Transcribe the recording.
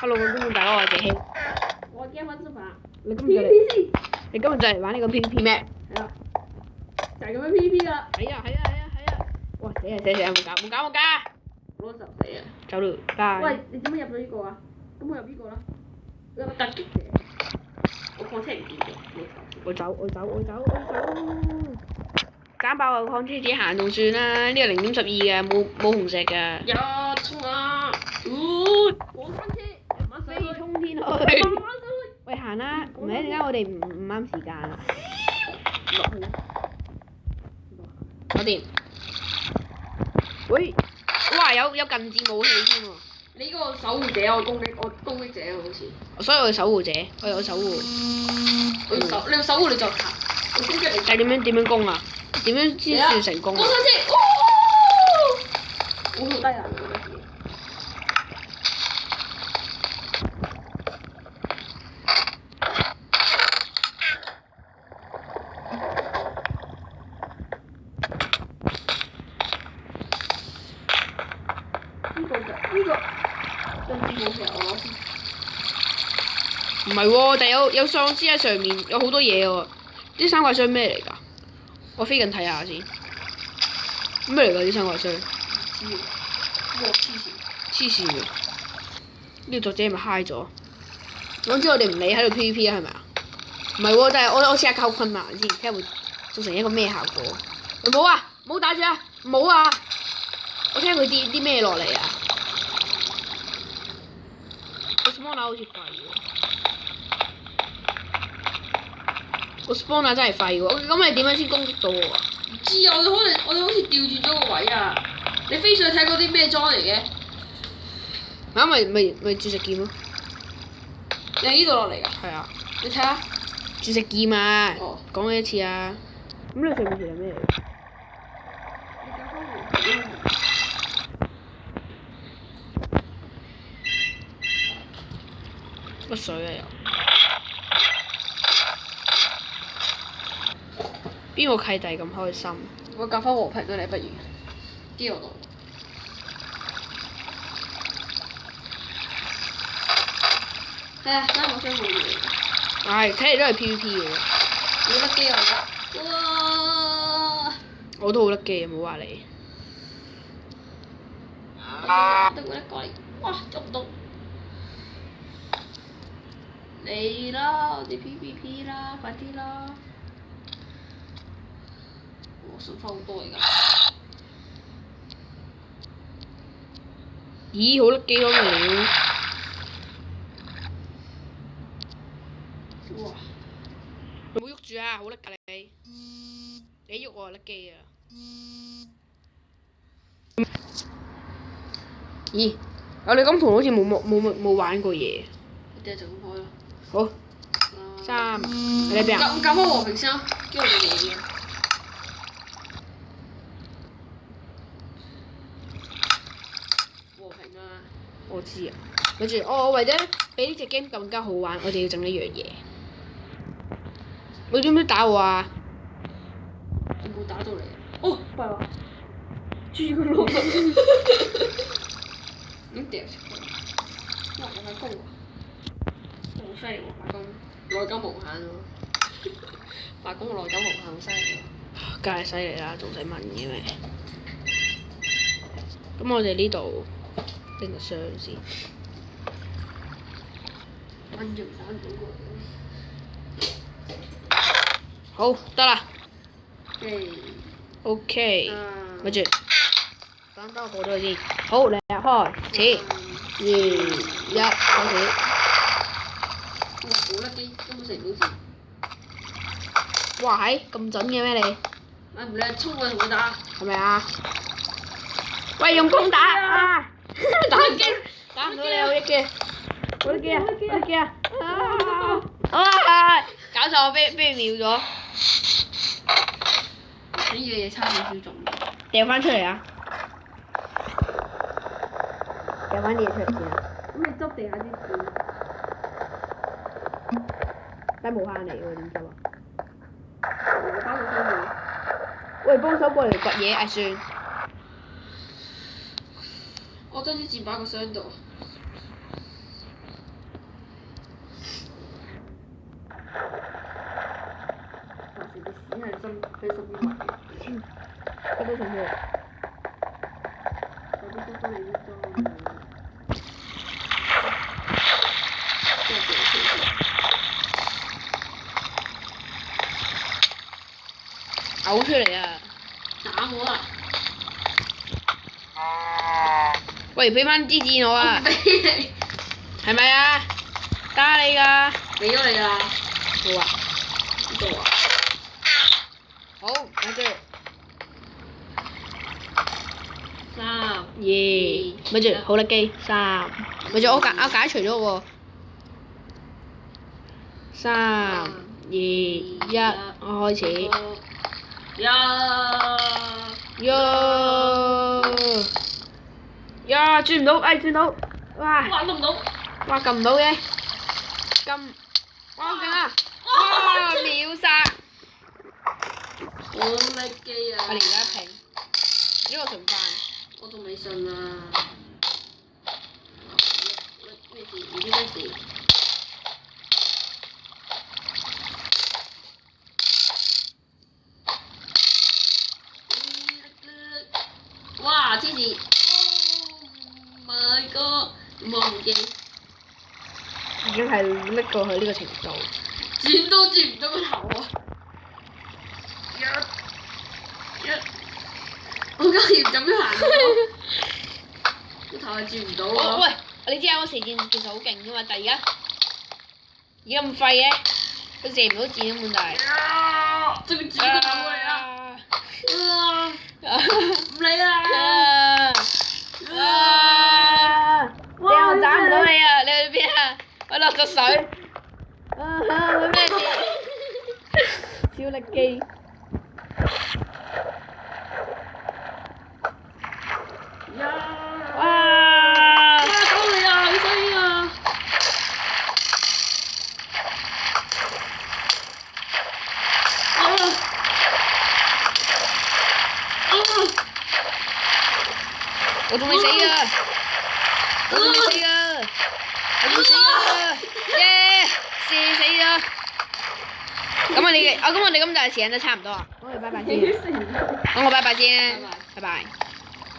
Hello，觀眾大家好，我係謝希。我結婚啫嘛。你今日就嚟，你今日就嚟玩呢個 PVP 咩？係啊，就係咁樣 PVP 啦。係啊！哇！死啊！冇搞！我就死啊！走咯，拜。喂，你點解入咗呢個啊？咁我入呢個啦。有個突擊者，我礦車唔見咗，我走。斬爆個礦車自己行仲算啦，呢個0.12嘅，冇紅石嘅。呀，衝啊！我礦車，慢飛上去，衝天去！慢上去。喂，行啦！唔係點解我哋唔啱時間啊？落去啦。搞掂。喂！哇！有近戰武器添喎。你嗰個守護者，我攻擊者好似。所以我係守護者，我有守護。你要守護你就行，我攻擊你。但係點樣攻啊？點樣先算成功啊？我上車，我好低能㗎呢啲。呢個進戰武器我攞先。唔係喎，但有喪屍喺上面，有好多嘢喎。啲三怪箱咩嚟㗎？我飛緊睇下先。咩嚟㗎啲三怪箱？黐線嘅。呢個作者係咪 high 咗？總之我哋唔理喺度 PVP 啦，係咪啊？唔係喎，但係我試下靠困難先，睇下會造成一個咩效果。唔好啊！唔好打住啊！唔好啊！我聽佢跌啲咩落嚟啊！個 spawner 好似廢喎。個 spawner 真係廢喎，咁你點樣先攻擊到我啊？唔知啊，我哋好似調轉咗個位啊！你飛上去睇嗰啲咩裝嚟嘅？啊咪注石劍咯。你喺呢度落嚟㗎？係啊。你睇下。注石劍啊！哦。講咗一次啊。咁你上面條係咩嚟？乜水啊又？邊個契弟咁開心？我教翻和平啊，你不如。啲我度。係啊，真係我想冇嘢。係，睇嚟都係 PVP 嘅喎。好甩機啊！哇！我都好甩機啊！冇話你。得過嚟，哇！捉唔到。嚟啦！我哋 PVP 啦，快啲啦！我信翻好多而家。咦！好甩機咯你。哇！你唔好喐住啊！好甩㗎你。你一喐我就甩機啊！咦？我哋今盤好似冇玩過嘢。我哋就咁開咯。好。3，你喺邊啊？撳翻和平先啦，跟住我哋嚟嘅。和平啊！我知啊。跟住我為咗俾呢隻 game 更加好玩，我哋要整呢樣嘢。你點樣打我啊？我冇打到你。哦，弊話。豬個腦。點掉出去？哇！我發功喎，好犀利喎發功，內金無限喎。發功內金無限好犀利喎。梗係犀利啦，仲使問嘅咩？咁我哋呢度拎個箱先。蚊就唔打唔到過嚟。好，得啦。O OK。咪住。等我過咗先。好，嚟開始。2、1，開始。哇！好甩機，根本食唔到字。哇！係咁準嘅咩你？唉唔理，衝過去同佢打。係咪啊？喂，用攻打啊！打唔到，打唔到你好益嘅。好益啊！啊！搞錯，我俾秒咗。呢樣嘢差少少重。掉翻出嚟啊！掉翻啲嘢出嚟先啊！咁你執地下啲紙。但係無限嚟喎，點執啊？我打到收住。喂，幫手過嚟掘嘢啊！算。我將啲箭擺個箱度。多你啲多。真係幾嘔出嚟啊！打我啊！喂，俾翻支箭我啊！俾你，係咪啊？打你㗎！俾咗你啦。好啊，呢度啊！好，攞住。三。耶！咪住，好啦機3，咪住我解除咗喎。3、2、1，我開始。呀！轉唔到，轉到！哇！哇！碌唔到。哇！撳唔到嘅，哇！好勁啊！哇！秒殺！好叻機啊！我哋而家平，呢個順飯。我仲未信啊！咩事？唔知咩事。哇！黐線 ！Oh my god！忘記。已經係拎過去呢個程度。轉都轉唔到個頭啊！我今日咁樣行個頭係轉唔到啊！喂，你知我射箭其實好勁㗎嘛，但係而家咁廢嘅，佢射唔到箭根本就係。仲要轉個頭嚟啊！唔理啦！正我斬唔到你啊！你去邊啊？我落咗水。會咩事？小力機。哇！搞你啊！好衰啊！我仲未死啊！我仲未死啊！耶！射死咗。咁我哋今日時間都差唔多啊。我哋拜拜先。咁我拜拜先。拜拜。